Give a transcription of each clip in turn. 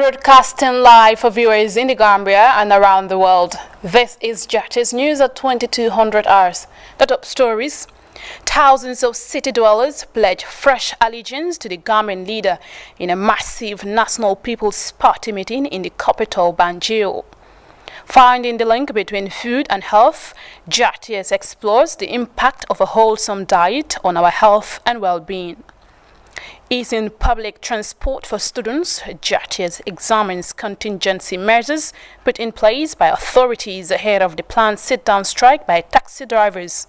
Broadcasting live for viewers in the Gambia and around the world. This is Jattis News at 2200 hours. The top stories. Thousands of city dwellers pledge fresh allegiance to the Gambian leader in a massive National People's Party meeting in the capital, Banjul. Finding the link between food and health, Jattis explores the impact of a wholesome diet on our health and well-being. Easing public transport for students, Jattis examines contingency measures put in place by authorities ahead of the planned sit-down strike by taxi drivers.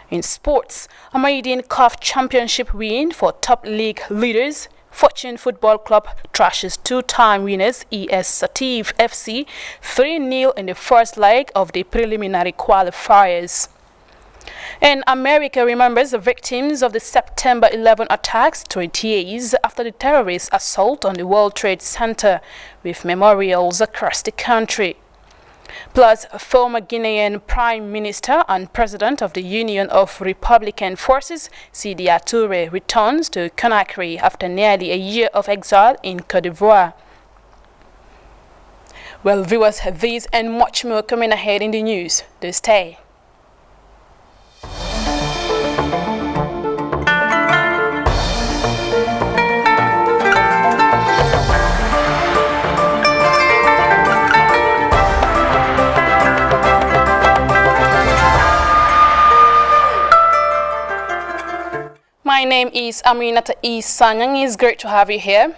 In sports, a maiden CAF championship win for top league leaders. Fortune Football Club trashes two-time winners ES Sativ FC 3-0 in the first leg of the preliminary qualifiers. And America remembers the victims of the September 11 attacks 20 years after the terrorist assault on the World Trade Center, with memorials across the country. Plus, former Guinean Prime Minister and President of the Union of Republican Forces, Sidia Touré, returns to Conakry after nearly a year of exile in Côte d'Ivoire. Well, viewers, these and much more coming ahead in the news. Do stay. My name is Aminata E. Sanyang. It's great to have you here.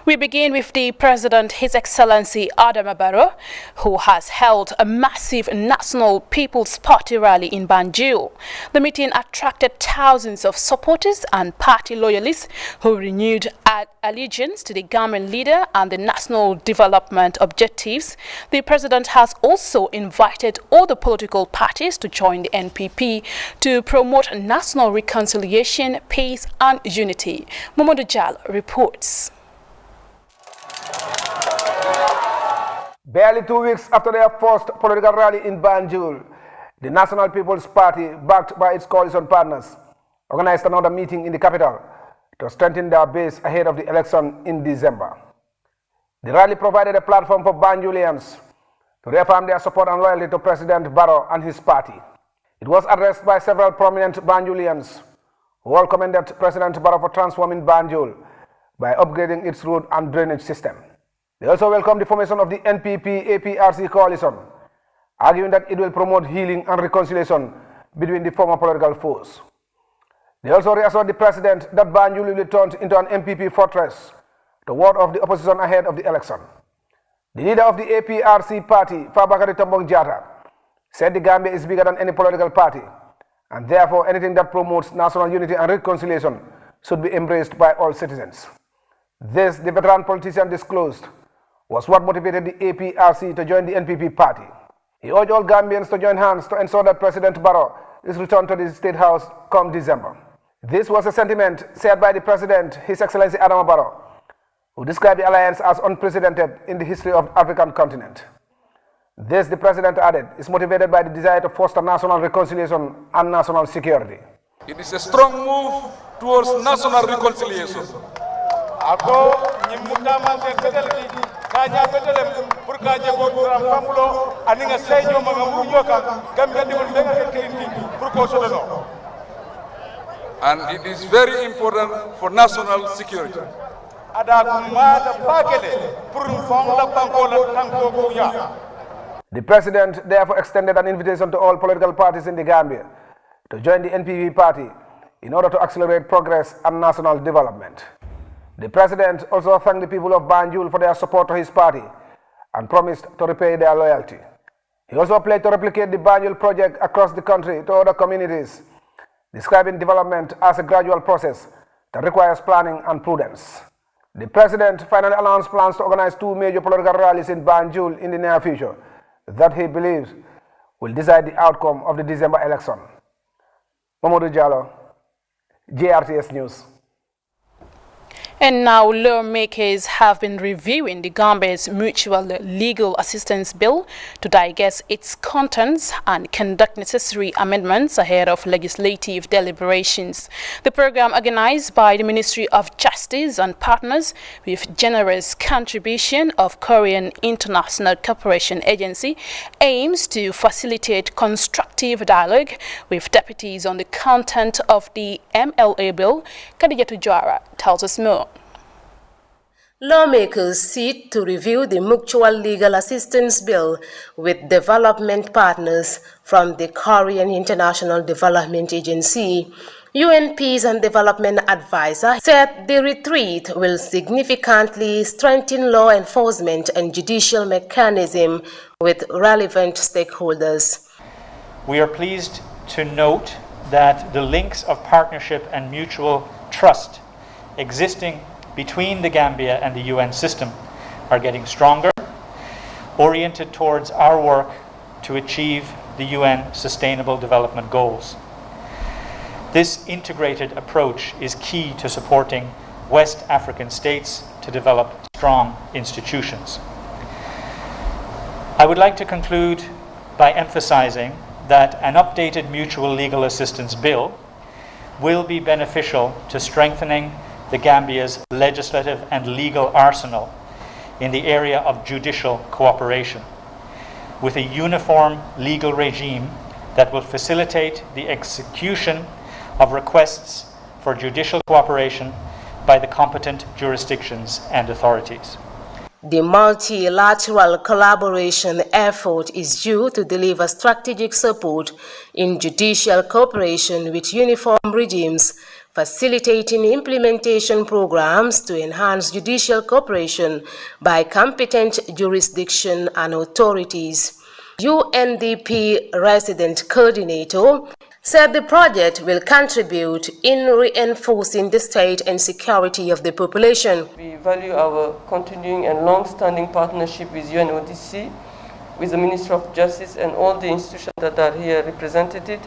We begin with the President, His Excellency Adama Barrow, who has held a massive National People's Party rally in Banjul. The meeting attracted thousands of supporters and party loyalists who renewed allegiance to the Gambian leader and the national development objectives. The President has also invited all the political parties to join the NPP to promote national reconciliation, peace and unity. Mamadou Jal reports. Barely 2 weeks after their first political rally in Banjul, the National People's Party, backed by its coalition partners, organized another meeting in the capital to strengthen their base ahead of the election in December. The rally provided a platform for Banjulians to reaffirm their support and loyalty to President Barrow and his party. It was addressed by several prominent Banjulians who all commended President Barrow for transforming Banjul by upgrading its road and drainage system. They also welcomed the formation of the NPP-APRC coalition, arguing that it will promote healing and reconciliation between the former political foes. They also reassured the President that Banjul will be turned into an MPP fortress to ward off the opposition ahead of the election. The leader of the APRC party, Fabakary Tombong Jatta, said the Gambia is bigger than any political party, and therefore anything that promotes national unity and reconciliation should be embraced by all citizens. This, the veteran politician disclosed, was what motivated the APRC to join the NPP party. He urged all Gambians to join hands to ensure that President Barrow is returned to the State House come December. This was a sentiment shared by the President, His Excellency Adama Barrow, who described the alliance as unprecedented in the history of the African continent. This, the President added, is motivated by the desire to foster national reconciliation and national security. It is a strong move towards national reconciliation. And it is very important for national security. The President therefore extended an invitation to all political parties in the Gambia to join the NPP party in order to accelerate progress and national development. The President also thanked the people of Banjul for their support to his party and promised to repay their loyalty. He also pledged to replicate the Banjul project across the country to other communities, describing development as a gradual process that requires planning and prudence. The President finally announced plans to organize 2 major political rallies in Banjul in the near future that he believes will decide the outcome of the December election. Mamadou Jallo, JRTS News. And now lawmakers have been reviewing the Gambia's Mutual Legal Assistance Bill to digest its contents and conduct necessary amendments ahead of legislative deliberations. The program, organized by the Ministry of Justice and partners with generous contribution of Korean International Cooperation Agency, aims to facilitate constructive dialogue with deputies on the content of the MLA bill. Khadijatu Jawara tells us more. Lawmakers sit to review the Mutual Legal Assistance Bill with development partners from the Korean International Development Agency. UN Peace and Development Advisor said the retreat will significantly strengthen law enforcement and judicial mechanism with relevant stakeholders. We are pleased to note that the links of partnership and mutual trust existing between the Gambia and the UN system are getting stronger, oriented towards our work to achieve the UN Sustainable Development Goals. This integrated approach is key to supporting West African states to develop strong institutions. I would like to conclude by emphasizing that an updated mutual legal assistance bill will be beneficial to strengthening the Gambia's legislative and legal arsenal in the area of judicial cooperation, with a uniform legal regime that will facilitate the execution of requests for judicial cooperation by the competent jurisdictions and authorities. The multilateral collaboration effort is due to deliver strategic support in judicial cooperation with uniform regimes, facilitating implementation programs to enhance judicial cooperation by competent jurisdiction and authorities. UNDP resident coordinator said the project will contribute in reinforcing the state and security of the population. We value our continuing and long-standing partnership with UNODC, with the Ministry of Justice and all the institutions that are here represented.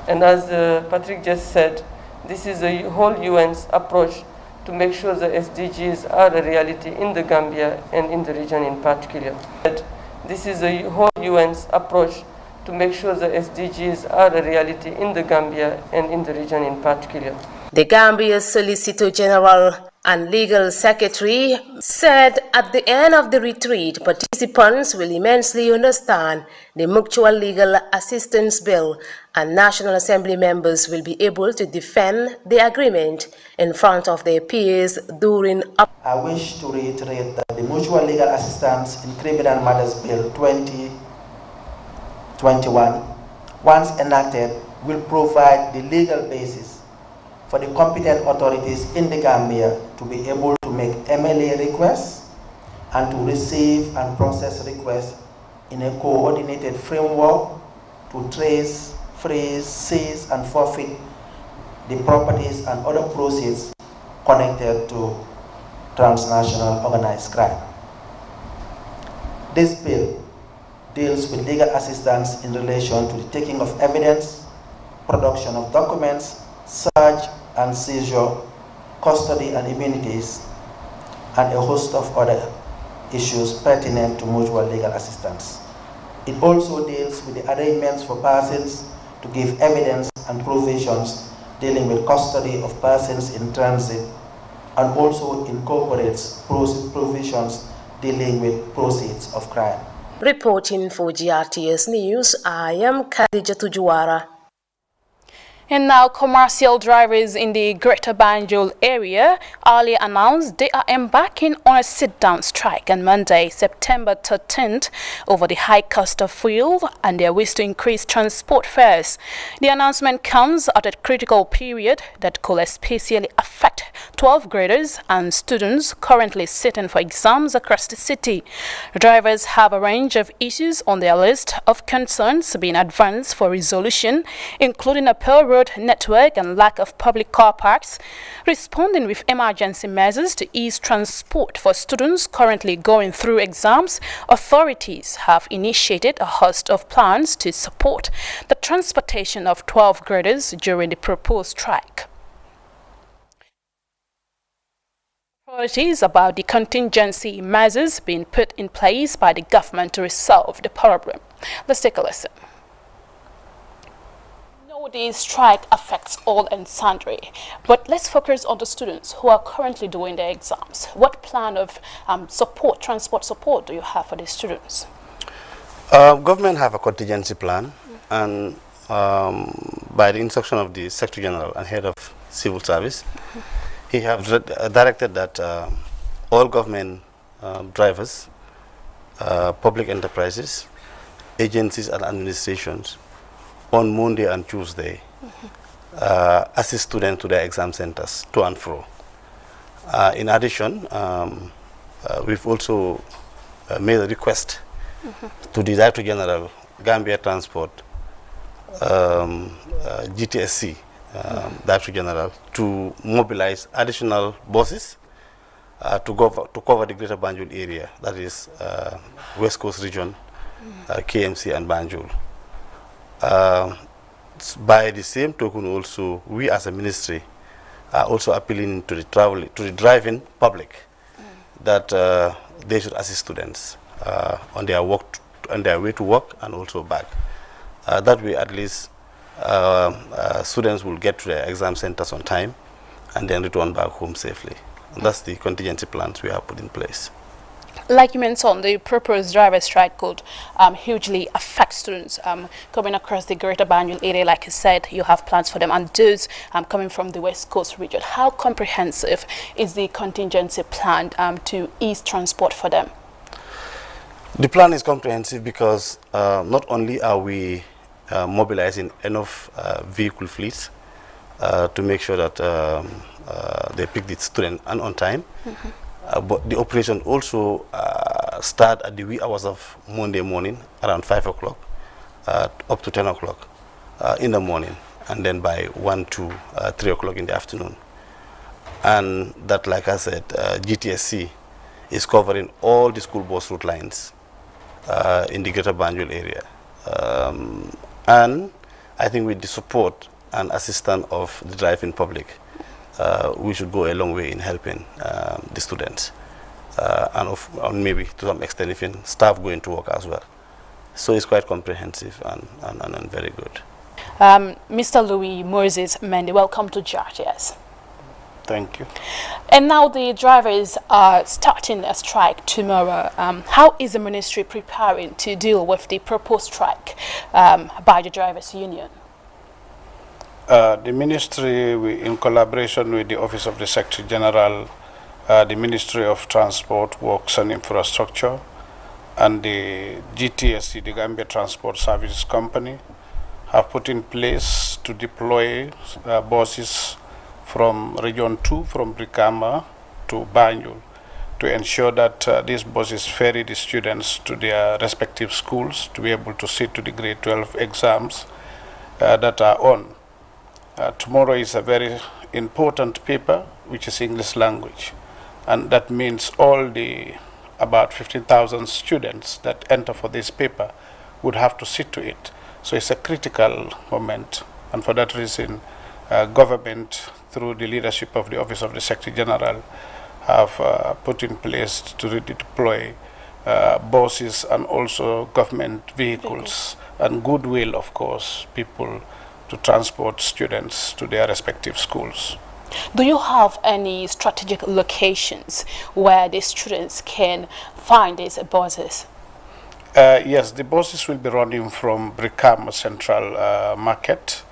And as Patrick just said, this is the whole UN's approach to make sure the SDGs are a reality in the Gambia and in the region in particular. This is the whole UN's approach to make sure the SDGs are a reality in the Gambia and in the region in particular. The Gambia's Solicitor General and Legal Secretary said at the end of the retreat, participants will immensely understand the Mutual Legal Assistance Bill and National Assembly members will be able to defend the agreement in front of their peers during... I wish to reiterate that the Mutual Legal Assistance in Criminal Matters Bill 2021, once enacted, will provide the legal basis for the competent authorities in the Gambia to be able to make MLA requests and to receive and process requests in a coordinated framework to trace, freeze, seize, and forfeit the properties and other proceeds connected to transnational organized crime. This bill deals with legal assistance in relation to the taking of evidence, production of documents, search and seizure, custody and immunities, and a host of other issues pertinent to mutual legal assistance. It also deals with the arrangements for persons to give evidence and provisions dealing with custody of persons in transit, and also incorporates provisions dealing with proceeds of crime. Reporting for GRTS News, I am Khadijatu Jawara. And now commercial drivers in the Greater Banjul area earlier announced they are embarking on a sit-down strike on Monday, September 13th over the high cost of fuel and their wish to increase transport fares. The announcement comes at a critical period that could especially affect 12th graders and students currently sitting for exams across the city. Drivers have a range of issues on their list of concerns being advanced for resolution, including a poor road network and lack of public car parks. Responding with emergency measures to ease transport for students currently going through exams, authorities have initiated a host of plans to support the transportation of 12th graders during the proposed strike. Authorities about the contingency measures being put in place by the government to resolve the problem. Let's take a listen. The strike affects all and sundry, but let's focus on the students who are currently doing their exams. What plan of transport support do you have for these students? Government have a contingency plan, and by the instruction of the Secretary General and Head of Civil Service, he have directed that all government drivers, public enterprises, agencies and administrations on Monday and Tuesday assist students to their exam centers to and fro. In addition, we've also made a request to the Director General, Gambia Transport, GTSC, Director General, to mobilize additional buses to cover the Greater Banjul area, that is West Coast region, KMC and Banjul. By the same token, also we as a ministry are also appealing to the driving public that they should assist students on their way to work and also back. That way, at least students will get to their exam centers on time and then return back home safely. And that's the contingency plans we have put in place. Like you mentioned, the proposed driver strike could hugely affect students coming across the Greater Banjul area. Like you said, you have plans for them, and those coming from the West Coast region. How comprehensive is the contingency plan to ease transport for them? The plan is comprehensive because not only are we mobilizing enough vehicle fleets to make sure that they pick the student and on time, but the operation also start at the wee hours of Monday morning, around 5 o'clock, up to 10 o'clock in the morning, and then by 1 to 3 o'clock in the afternoon. And that, like I said, GTSC is covering all the school bus route lines in the Greater Banjul area. And I think with the support and assistance of the driving public, we should go a long way in helping the students, and maybe to some extent even staff going to work as well. So it's quite comprehensive and very good. Mr. Louis Moses Mendy, welcome to JRTS. Thank you. And now the drivers are starting a strike tomorrow. How is the ministry preparing to deal with the proposed strike by the drivers' union? The ministry, in collaboration with the Office of the Secretary General, the Ministry of Transport, Works and Infrastructure, and the GTSC, the Gambia Transport Services Company, have put in place to deploy buses from Region 2, from Brikama to Banjul, to ensure that these buses ferry the students to their respective schools to be able to sit to the grade 12 exams that are on. Tomorrow is a very important paper, which is English language, and that means all the about 15,000 students that enter for this paper would have to sit to it. So it's a critical moment, and for that reason, government, through the leadership of the Office of the Secretary General, have put in place to redeploy buses and also government vehicles, and goodwill, of course, people to transport students to their respective schools. Do you have any strategic locations where the students can find these buses? Yes, the buses will be running from Brikama Central Market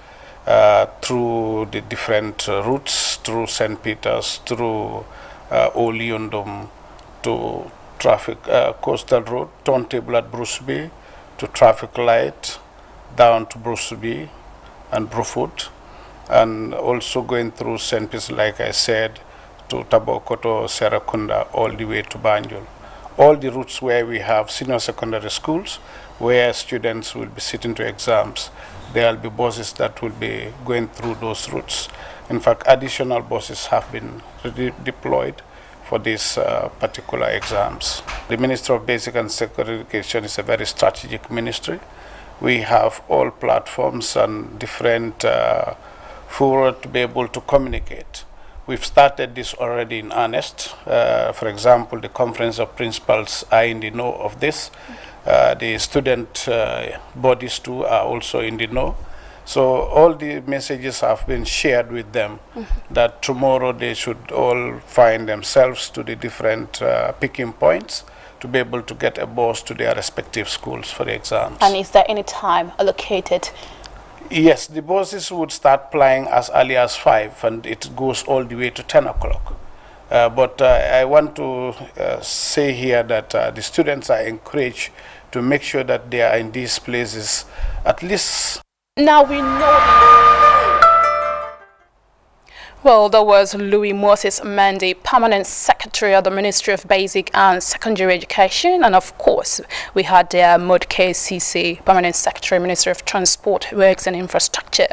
through the different routes, through St. Peter's, through Oliundum, to traffic Coastal Road, Turntable at Bruceby, to Traffic Light, down to Bruceby and Brufut, and also going through St. Peter's, like I said, to Tabokoto, Serakunda, all the way to Banjul. All the routes where we have senior secondary schools, where students will be sitting to exams, there will be buses that will be going through those routes. In fact, additional buses have been deployed for these particular exams. The Ministry of Basic and Secondary Education is a very strategic ministry. We have all platforms and different fora to be able to communicate We've started this already in earnest. For example, the Conference of Principals are in the know of this. The student bodies too are also in the know. So all the messages have been shared with them that tomorrow they should all find themselves to the different picking points to be able to get a bus to their respective schools for the exams. And is there any time allocated? Yes, the buses would start plying as early as 5 and it goes all the way to 10 o'clock. But I want to say here that the students are encouraged to make sure that they are in these places at least. Now we know. Well, that was Louis Moses Mendy, Permanent Secretary of the Ministry of Basic and Secondary Education. And of course, we had Modke Cisse, Permanent Secretary, Ministry of Transport, Works and Infrastructure.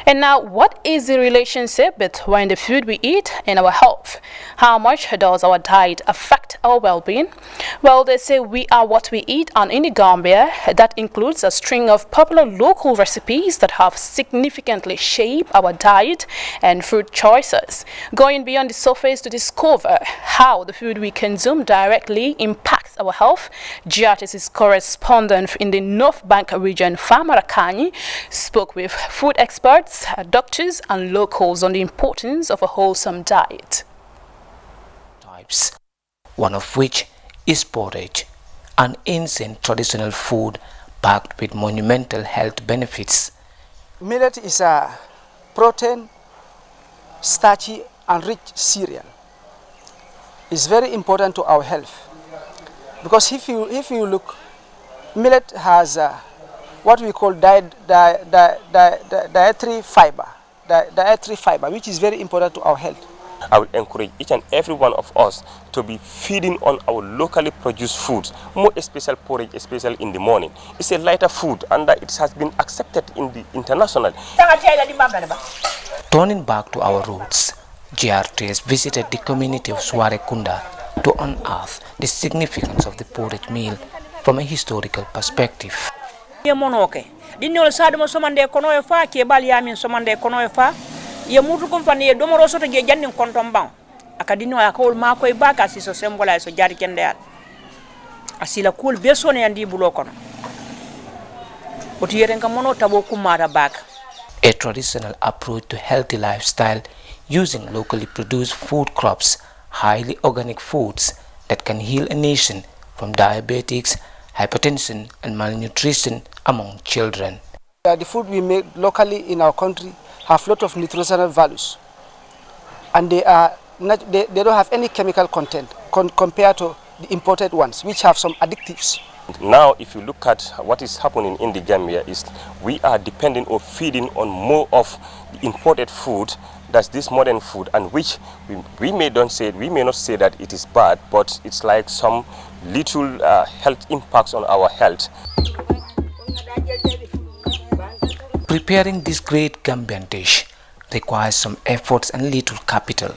And now, what is the relationship between the food we eat and our health? How much does our diet affect our well-being? Well, they say we are what we eat, and in the Gambia, that includes a string of popular local recipes that have significantly shaped our diet and food choices. Going beyond the surface to discover how the food we consume directly impacts our health, GRTC's correspondent in the North Bank region, Famara Kani, spoke with food experts, doctors and locals on the importance of a wholesome diet. Types, one of which is porridge, an ancient traditional food packed with monumental health benefits. Millet is a protein, starchy and rich cereal. It's very important to our health because if you look, millet has what we call dietary fiber, which is very important to our health. I would encourage each and every one of us to be feeding on our locally produced foods, more especially porridge, especially in the morning. It's a lighter food and it has been accepted in the international. Turning back to our roots, GRTS visited the community of Swarekunda to unearth the significance of the porridge meal from a historical perspective. Ye mutu company domoro soto ge jannin konton ban akadino ya kawol mako e baka si so sembola so jari kende al asila kul be sone andi bulo kono oti yeren kam mono tabo kumara baka. A traditional approach to healthy lifestyle using locally produced food crops, highly organic foods that can heal a nation from diabetics, hypertension and malnutrition among children. The food we make locally in our country have a lot of nutritional values, and they don't have any chemical content compared to the imported ones, which have some additives. Now, if you look at what is happening in the Gambia, is we are depending or feeding on more of the imported food, that's this modern food, and which we may not say that it is bad, but it's like some little health impacts on our health. Preparing this great Gambian dish requires some efforts and little capital.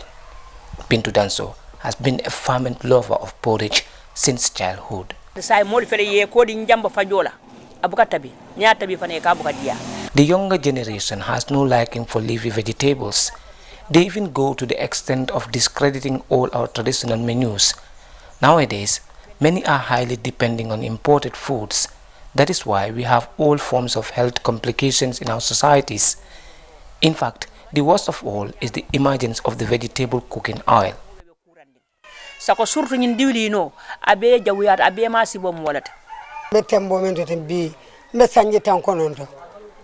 Bintu Danso has been a fervent lover of porridge since childhood. The younger generation has no liking for leafy vegetables. They even go to the extent of discrediting all our traditional menus. Nowadays, many are highly depending on imported foods. That is why we have all forms of health complications in our societies. In fact, the worst of all is the emergence of the vegetable cooking oil.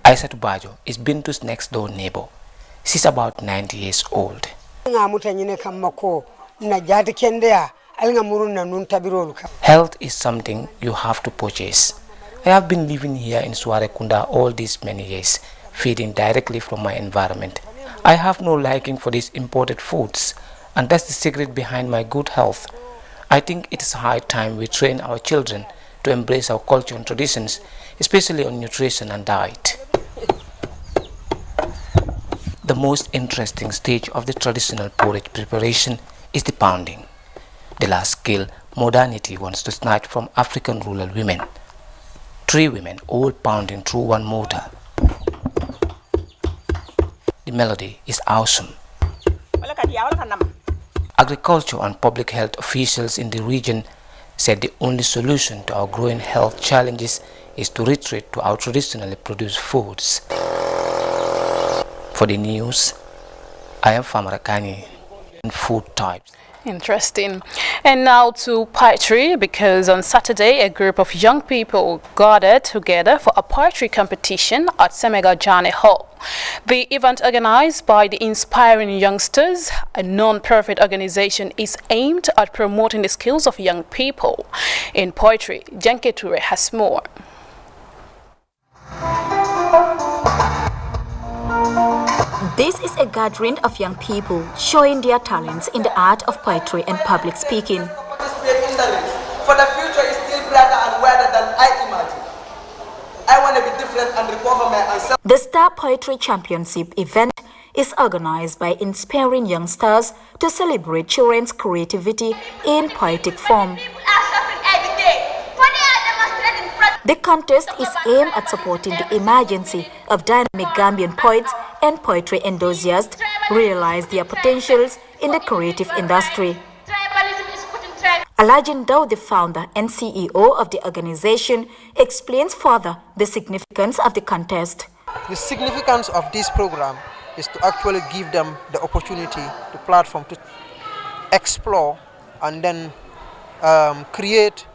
Aisatu Bajo is Bintu's next door neighbor. She's about 90 years old. Health is something you have to purchase. I have been living here in Swarekunda all these many years, feeding directly from my environment. I have no liking for these imported foods, and that's the secret behind my good health. I think it is high time we train our children to embrace our culture and traditions, especially on nutrition and diet. The most interesting stage of the traditional porridge preparation is the pounding, the last skill modernity wants to snatch from African rural women. 3 women all pounding through one mortar. The melody is awesome. Agriculture and public health officials in the region said the only solution to our growing health challenges is to retreat to our traditionally produced foods. For the news, I am Famarakani in food types. Interesting. And now to poetry, because on Saturday a group of young people gathered together for a poetry competition at Semega Jane Hall. The event, organized by the Inspiring Youngsters, a non-profit organization, is aimed at promoting the skills of young people in poetry. Janke Ture has more. This is a gathering of young people showing their talents in the art of poetry and public speaking. For the future is still brighter and wider than I imagine. I want to be different and recover myself. The Star Poetry Championship event is organized by Inspiring Youngsters to celebrate children's creativity in poetic form. The contest is aimed at supporting the emergency of dynamic Gambian poets and poetry enthusiasts realize their potentials in the creative industry. Alajin Dow, the founder and CEO of the organization, explains further the significance of the contest. The significance of this program is to actually give them the opportunity, the platform to explore and then create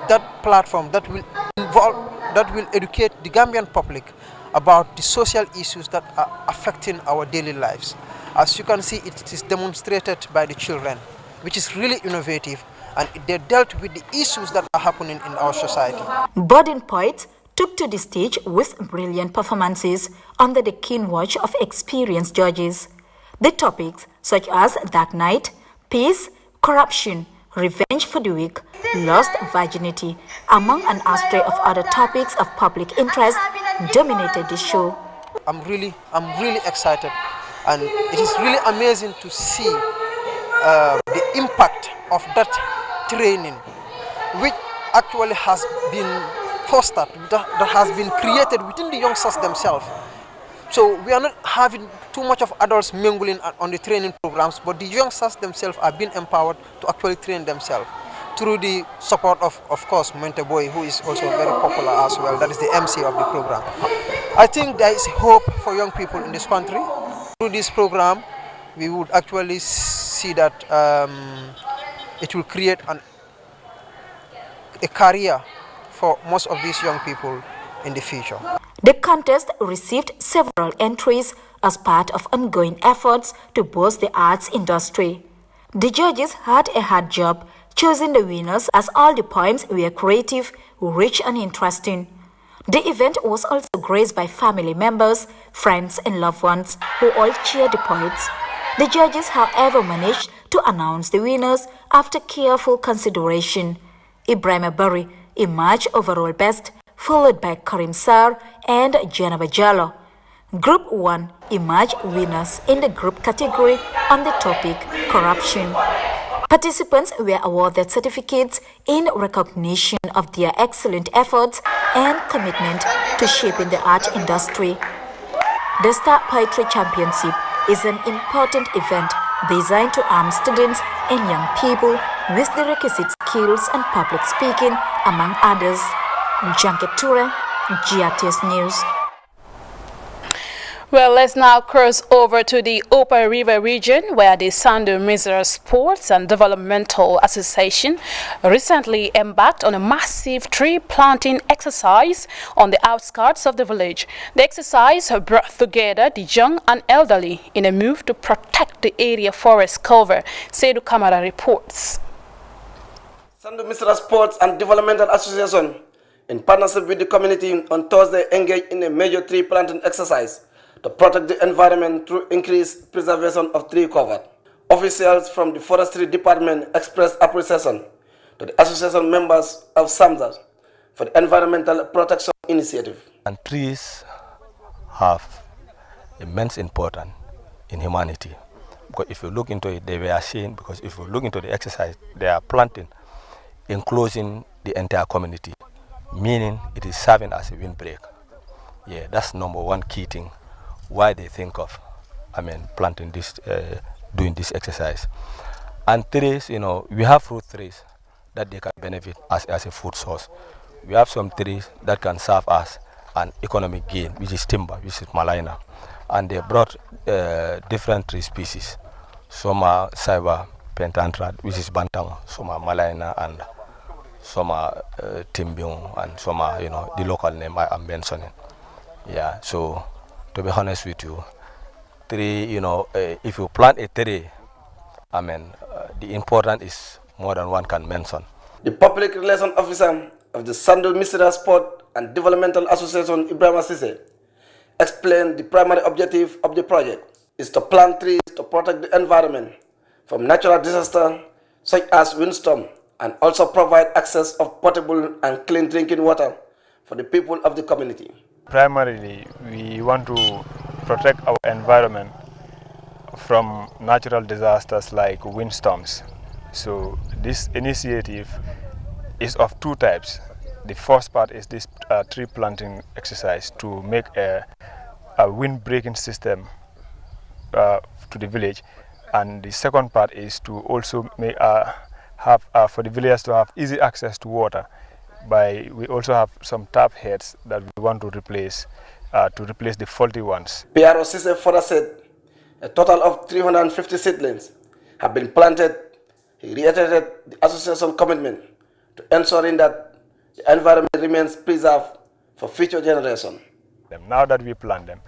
that platform that will educate the Gambian public about the social issues that are affecting our daily lives. As you can see, it is demonstrated by the children, which is really innovative, and they dealt with the issues that are happening in our society. Budding poets took to the stage with brilliant performances under the keen watch of experienced judges. The topics such as Dark Night, Peace, Corruption, Revenge for the Weak, Lost Virginity, among an array of other topics of public interest, dominated the show. I'm really excited, and it is really amazing to see the impact of that training, which actually has been fostered, that has been created within the youngsters themselves. So we are not having too much of adults mingling on the training programs, but the youngsters themselves are being empowered to actually train themselves through the support of course, Mente Boy, who is also very popular as well. That is the MC of the program. I think there is hope for young people in this country. Through this program, we would actually see that it will create a career for most of these young people in the future. The contest received several entries as part of ongoing efforts to boost the arts industry. The judges had a hard job choosing the winners, as all the poems were creative, rich and interesting. The event was also graced by family members, friends and loved ones who all cheered the poets. The judges, however, managed to announce the winners after careful consideration. Ibrahim Barry emerged overall best, followed by Karim Sar and Janaba Jallo. Group 1 emerged winners in the group category on the topic Corruption. Participants were awarded certificates in recognition of their excellent efforts and commitment to shaping the art industry. The Star Poetry Championship is an important event designed to arm students and young people with the requisite skills and public speaking, among others. Janke Ture, GRTS News. Well, let's now cross over to the Upper River region, where the Sandu Misra Sports and Developmental Association recently embarked on a massive tree planting exercise on the outskirts of the village. The exercise brought together the young and elderly in a move to protect the area forest cover, Seydou Kamara reports. Sandu Misra Sports and Developmental Association, in partnership with the community, on Thursday engaged in a major tree planting exercise to protect the environment through increased preservation of tree cover. Officials from the Forestry Department expressed appreciation to the association members of SAMSA for the environmental protection initiative. And trees have immense importance in humanity. Because if you look into it, they were seen, because if you look into the exercise, they are planting, enclosing the entire community, meaning it is serving as a windbreak. Yeah, that's number one key thing why they think of, planting doing this exercise. And trees, we have fruit trees that they can benefit as a food source. We have some trees that can serve as an economic gain, which is timber, which is malina. And they brought different tree species. Some are cyber pentantrad, which is bantang, some are malina, and some are timbium, and some are, the local name I'm mentioning. Yeah, so to be honest with you, tree, if you plant a tree, the important is more than one can mention. The Public Relations Officer of the Sandu Misra Sport and Developmental Association, Ibrahim Sise, explained the primary objective of the project is to plant trees to protect the environment from natural disasters such as windstorm, and also provide access of potable and clean drinking water for the people of the community. Primarily, we want to protect our environment from natural disasters like windstorms. So this initiative is of two types. The first part is this tree planting exercise to make a wind-breaking system to the village, and the second part is to also make, have for the villagers to have easy access to water. We also have some tap heads that we want to replace the faulty ones. PRO Sise further said a total of 350 seedlings have been planted. He reiterated the association commitment to ensuring that the environment remains preserved for future generations. Now that we plant them,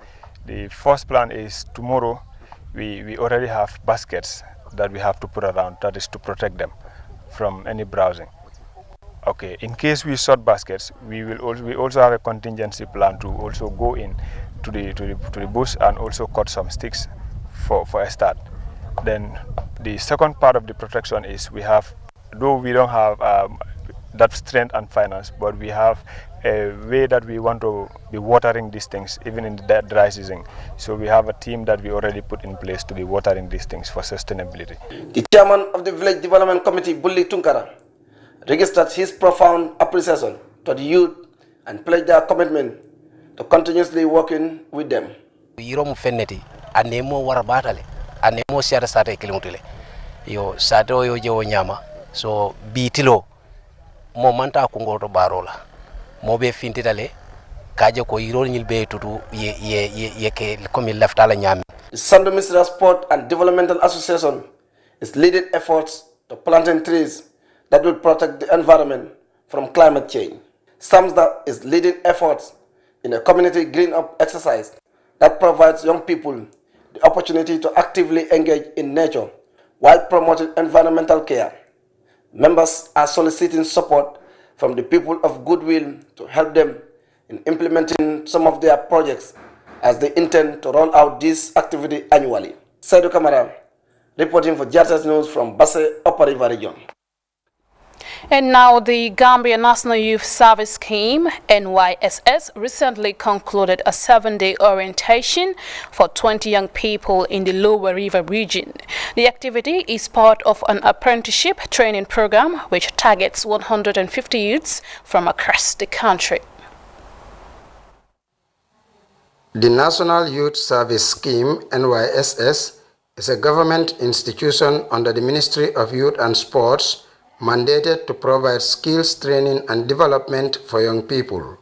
the first plan is tomorrow. We already have baskets that we have to put around, that is to protect them from any browsing. Okay, in case we sort baskets, we also have a contingency plan to also go in to the bush and also cut some sticks for a start. Then the second part of the protection is though we don't have that strength and finance, but we have a way that we want to be watering these things even in the dry season. So we have a team that we already put in place to be watering these things for sustainability. The chairman of the Village Development Committee, Bulli Tunkara, registered his profound appreciation to the youth and pledged their commitment to continuously working with them. Anemo warabatale anemo siara sate kilimutile yo sato yo jewo nyama so bitilo mo manta ko ngoto barola mo be fintitale kaje ko yirol nyil be tutu ye ke komi leftala nyami. The Sandu Misra Sport and Developmental Association is leading efforts to planting trees that will protect the environment from climate change. SAMSDA is leading efforts in a community green up exercise that provides young people the opportunity to actively engage in nature while promoting environmental care. Members are soliciting support from the people of goodwill to help them in implementing some of their projects as they intend to roll out this activity annually. Saidu Kamara, reporting for JRS News from Basse, Upper River Region. And now the Gambia National Youth Service Scheme, NYSS, recently concluded a 7-day orientation for 20 young people in the Lower River region. The activity is part of an apprenticeship training program which targets 150 youths from across the country. The National Youth Service Scheme, NYSS, is a government institution under the Ministry of Youth and Sports mandated to provide skills training and development for young people.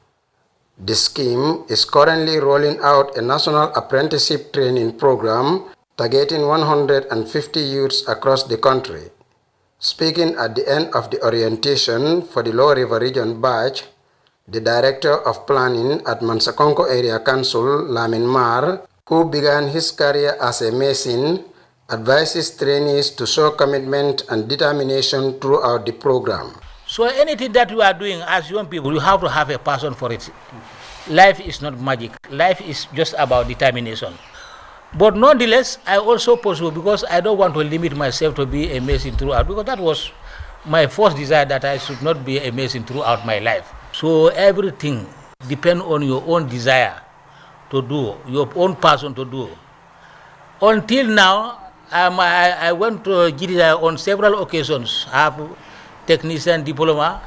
The scheme is currently rolling out a national apprenticeship training program targeting 150 youths across the country. Speaking at the end of the orientation for the Lower River Region batch, the Director of Planning at Mansakonko Area Council, Lamin Mar, who began his career as a mason, advises trainees to show commitment and determination throughout the program. So anything that you are doing as young people, you have to have a passion for it. Life is not magic. Life is just about determination. But nonetheless, I also pursue because I don't want to limit myself to be a mason throughout, because that was my first desire, that I should not be a mason throughout my life. So everything depends on your own desire to do, your own passion to do. Until now, I went to GDI on several occasions. I have technician diploma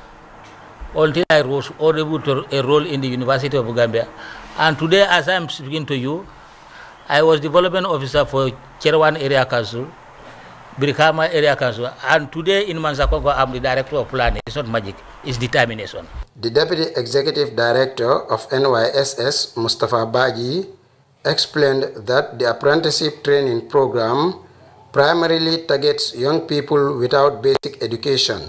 until I was able to enroll in the University of Gambia. And today, as I'm speaking to you, I was development officer for Cherwan Area Council Brikama Area Council. And today in Manzakongo, I'm the director of planning. It's not magic, it's determination. The Deputy Executive Director of NYSS, Mustafa Baji, explained that the apprenticeship training program primarily targets young people without basic education.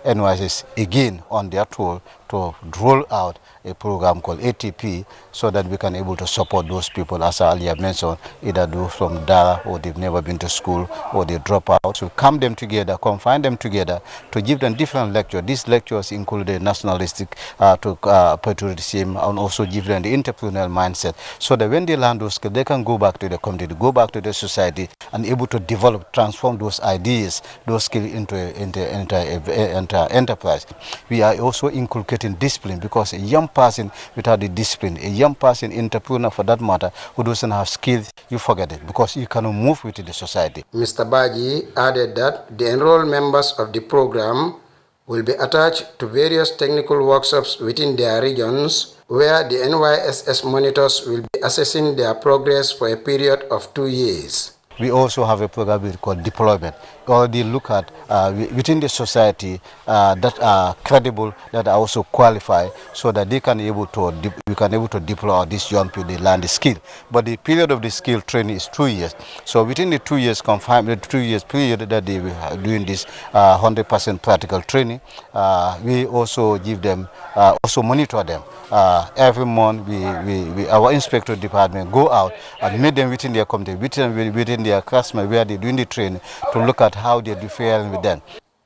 NYSS again on their tool to roll out a program called ATP so that we can able to support those people, as I earlier mentioned, either those from Dara or they've never been to school or they drop out. So come them together, confine them together to give them different lectures. These lectures include the nationalistic patriotism and also give them the entrepreneurial mindset so that when they learn those skills, they can go back to the community, go back to the society and able to develop, transform those ideas, those skills into enterprise. We are also inculcating discipline because a young person without the discipline, a young person, entrepreneur for that matter, who doesn't have skills, you forget it because you cannot move with the society. Mr. Baji added that the enrolled members of the program will be attached to various technical workshops within their regions where the NYSS monitors will be assessing their progress for a period of 2 years. We also have a program called deployment. We already look at within the society that are credible, that are also qualified, so that they can we can able to deploy these young people, they learn the skill. But the period of the skill training is 2 years. So within the 2 years confinement, 2 years period that they are doing this 100% practical training, we also give them, also monitor them. Every month, our inspector department go out and meet them within their community, within their classmates where they're doing the training to look at how they're faring with them.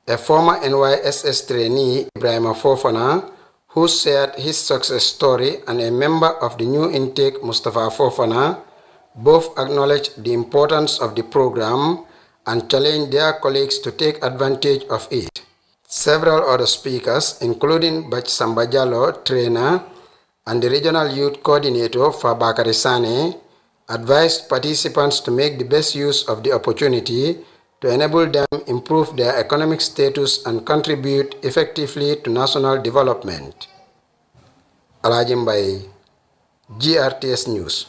A former NYSS trainee, Ibrahim Fofana, who shared his success story, and a member of the new intake, Mustafa Fofana, both acknowledged the importance of the program and challenged their colleagues to take advantage of it. Several other speakers, including Bach Sambajalo, trainer, and the regional youth coordinator, Fabakari Sane, advised participants to make the best use of the opportunity to enable them improve their economic status and contribute effectively to national development. Alajimbai, GRTS News.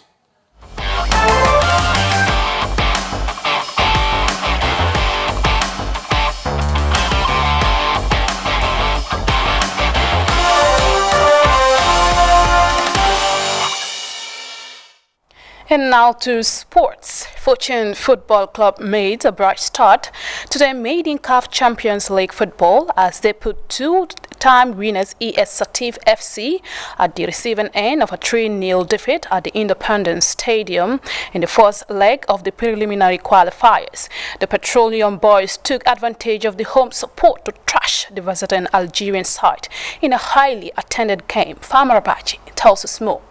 And now to sports. Fortune Football Club made a bright start to their maiden CAF Champions League football as they put two-time winners ES Satif FC at the receiving end of a 3-0 defeat at the Independence Stadium in the first leg of the preliminary qualifiers. The Petroleum Boys took advantage of the home support to trash the versatile Algerian side in a highly attended game. Farmer Abachi tells us more.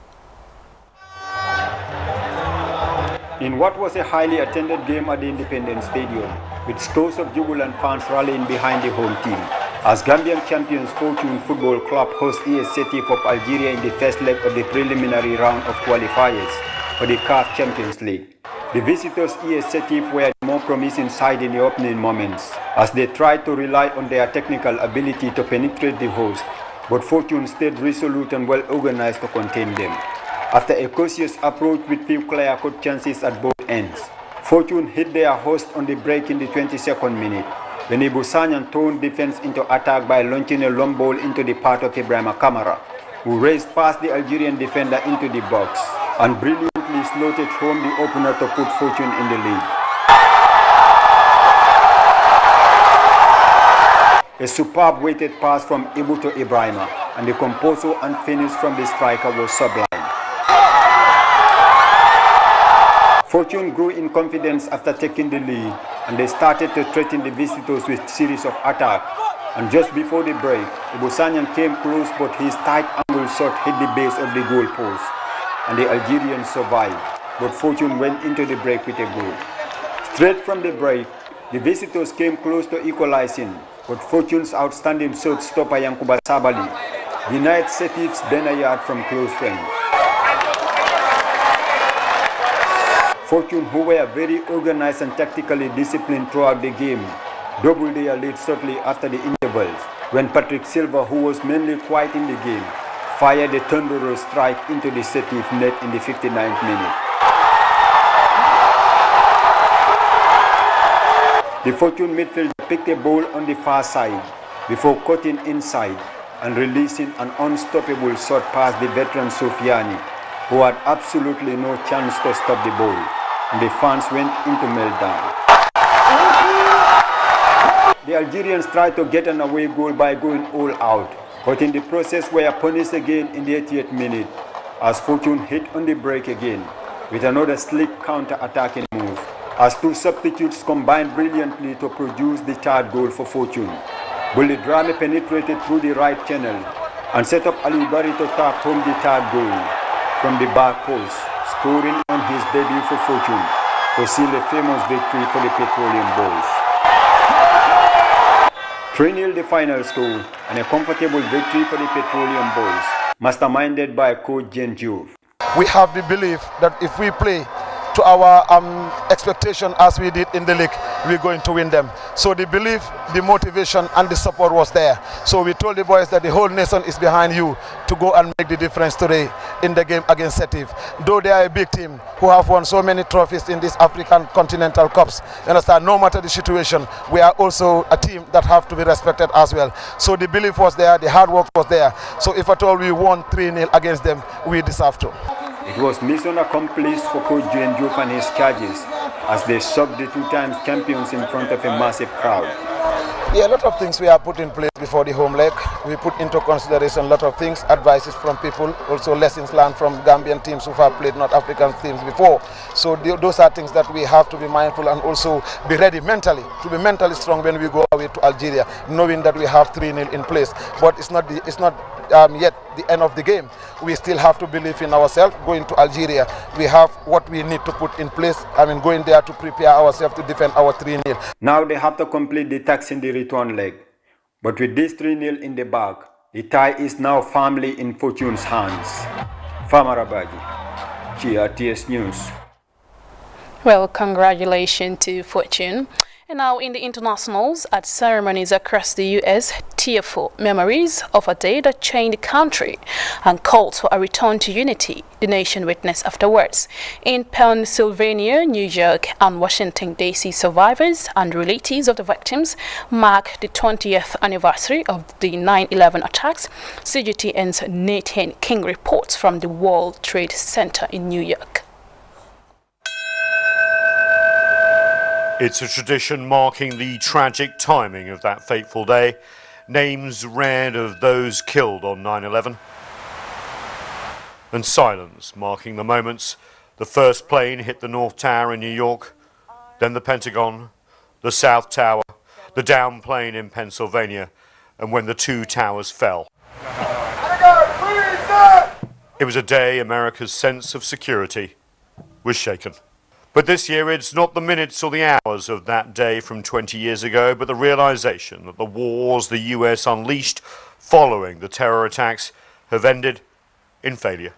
In what was a highly attended game at the Independence Stadium, with scores of jubilant fans rallying behind the home team, as Gambian champions Fortune Football Club host ES Satif of Algeria in the first leg of the preliminary round of qualifiers for the CAF Champions League. The visitors ES Satif were the more promising side in the opening moments, as they tried to rely on their technical ability to penetrate the host, but Fortune stayed resolute and well organized to contain them. After a cautious approach with few clear-cut chances at both ends, Fortune hit their host on the break in the 22nd minute, when Ibu Sanyan turned defense into attack by launching a long ball into the path of Ibrahima Kamara, who raced past the Algerian defender into the box and brilliantly slotted home the opener to put Fortune in the lead. A superb weighted pass from Ibu to Ibrahima, and the composure and finish from the striker was sublime. Fortune grew in confidence after taking the lead, and they started to threaten the visitors with a series of attacks. And just before the break, Ibusanyan came close, but his tight angle shot hit the base of the goal post, and the Algerians survived, but Fortune went into the break with a goal. Straight from the break, the visitors came close to equalizing, but Fortune's outstanding shot stopper Yankuba Sabali denied Satif's Benayard from close range. Fortune, who were very organized and tactically disciplined throughout the game, doubled their lead shortly after the intervals, when Patrick Silva, who was mainly quiet in the game, fired a thunderous strike into the Satif net in the 59th minute. The Fortune midfielder picked a ball on the far side before cutting inside and releasing an unstoppable shot past the veteran Sofiani, who had absolutely no chance to stop the ball, and the fans went into meltdown. The Algerians tried to get an away goal by going all out, but in the process were punished again in the 88th minute as Fortune hit on the break again with another slick counter-attacking move, as two substitutes combined brilliantly to produce the third goal for Fortune. Bully Drame penetrated through the right channel and set up Ali Bari to tap home the third goal from the back post, scoring on his debut for Fortune to seal a famous victory for the Petroleum Boys. 3-0 the final score, and a comfortable victory for the Petroleum Boys, masterminded by coach Jen Juve. We have the belief that if we play to our expectation as we did in the league, we're going to win them. So the belief, the motivation and the support was there. So we told the boys that the whole nation is behind you to go and make the difference today in the game against Setif. Though they are a big team who have won so many trophies in these African Continental Cups, you understand, no matter the situation, we are also a team that have to be respected as well. So the belief was there, the hard work was there. So if at all we won 3-0 against them, we deserve to. It was mission accomplished for Coach Jen Juve and his charges as they shocked the two-time champions in front of a massive crowd. Yeah, a lot of things we have put in place before the home leg. We put into consideration a lot of things, advices from people, also lessons learned from Gambian teams who have played North African teams before. So those are things that we have to be mindful and also be ready mentally, to be mentally strong when we go away to Algeria, knowing that we have 3-0 in place. But it's not yet the end of the game. We still have to believe in ourselves. Going to Algeria, we have what we need to put in place. Going there to prepare ourselves to defend our 3-0. Now they have to complete the task in the return leg. But with this 3-0 in the bag, the tie is now firmly in Fortune's hands. Fama Rabaji, GRTS News. Well, congratulations to Fortune. And now in the internationals, at ceremonies across the U.S., tearful memories of a day that changed the country and calls for a return to unity, the nation witnessed afterwards. In Pennsylvania, New York, and Washington, D.C., survivors and relatives of the victims mark the 20th anniversary of the 9/11 attacks. CGTN's Nathan King reports from the World Trade Center in New York. It's a tradition marking the tragic timing of that fateful day. Names read of those killed on 9/11. And silence marking the moments. The first plane hit the North Tower in New York, then the Pentagon, the South Tower, the down plane in Pennsylvania, and when the two towers fell. It was a day America's sense of security was shaken. But this year, it's not the minutes or the hours of that day from 20 years ago, but the realization that the wars the US unleashed following the terror attacks have ended in failure.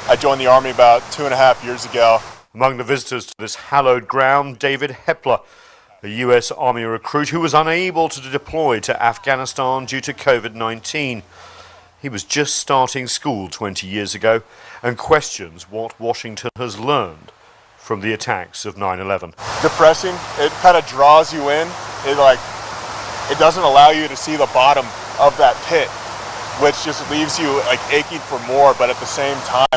I joined the Army about 2.5 years ago. Among the visitors to this hallowed ground, David Hepler, a US Army recruit who was unable to deploy to Afghanistan due to COVID-19. He was just starting school 20 years ago and questions what Washington has learned from the attacks of 9/11. Depressing. It kind of draws you in. It doesn't allow you to see the bottom of that pit, which just leaves you aching for more. But at the same time,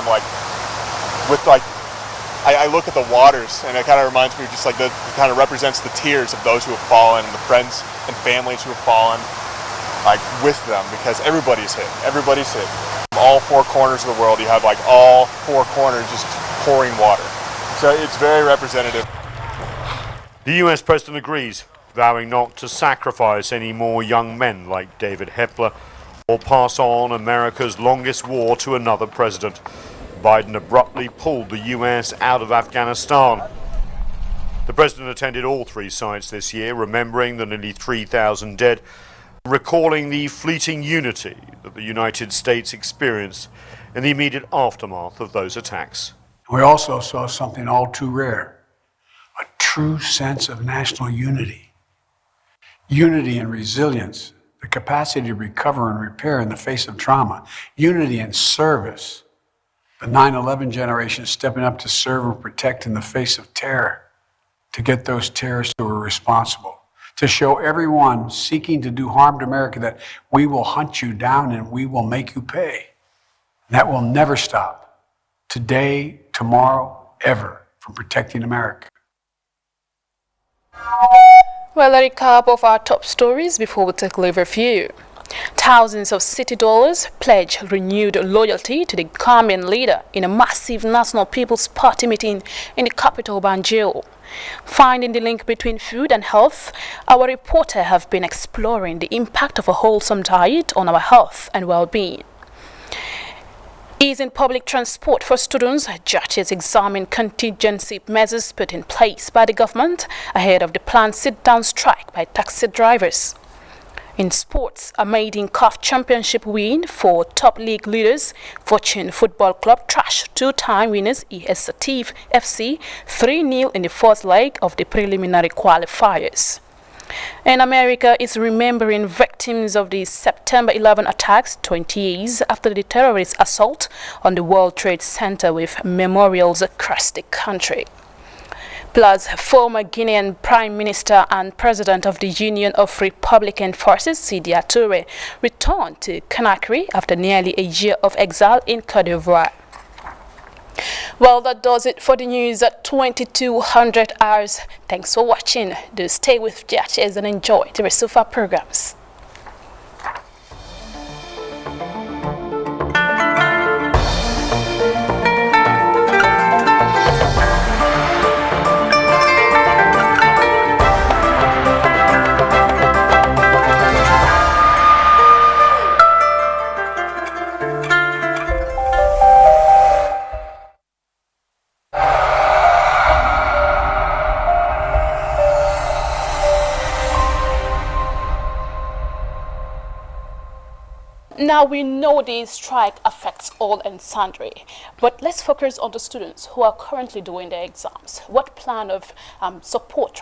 I look at the waters, and it kind of reminds me of just it kind of represents the tears of those who have fallen, and the friends and families who have fallen, with them, because everybody's hit. Everybody's hit. From all four corners of the world, you have all four corners just pouring water. So it's very representative. The US president agrees, vowing not to sacrifice any more young men like David Hepler or pass on America's longest war to another president. Biden abruptly pulled the US out of Afghanistan. The president attended all three sites this year, remembering the nearly 3,000 dead, recalling the fleeting unity that the United States experienced in the immediate aftermath of those attacks. We also saw something all too rare, a true sense of national unity. Unity and resilience, the capacity to recover and repair in the face of trauma. Unity and service, the 9/11 generation stepping up to serve and protect in the face of terror. to get those terrorists who are responsible, to show everyone seeking to do harm to America that we will hunt you down and we will make you pay. That will never stop. Today, tomorrow, ever, from protecting America. Well, a recap of our top stories before we take a live review. Thousands of city dwellers pledge renewed loyalty to the Gambian leader in a massive National People's Party meeting in the capital, Banjul. Finding the link between food and health, our reporter have been exploring the impact of a wholesome diet on our health and well-being. Easing public transport for students, judges examine contingency measures put in place by the government ahead of the planned sit-down strike by taxi drivers. In sports, a maiden CAF championship win for top league leaders. Fortune Football Club trashed two-time winners ES Satif FC 3-0 in the first leg of the preliminary qualifiers. And America is remembering victims of the September 11 attacks 20 years after the terrorist assault on the World Trade Center with memorials across the country. Plus, former Guinean Prime Minister and President of the Union of Republican Forces, Sidia Touré, returned to Conakry after nearly a year of exile in Côte d'Ivoire. Well, that does it for the news at 2200 hours. Thanks for watching. Do stay with Judges and enjoy the rest of our programs. Now we know the strike affects all and sundry, but let's focus on the students who are currently doing their exams. What plan of support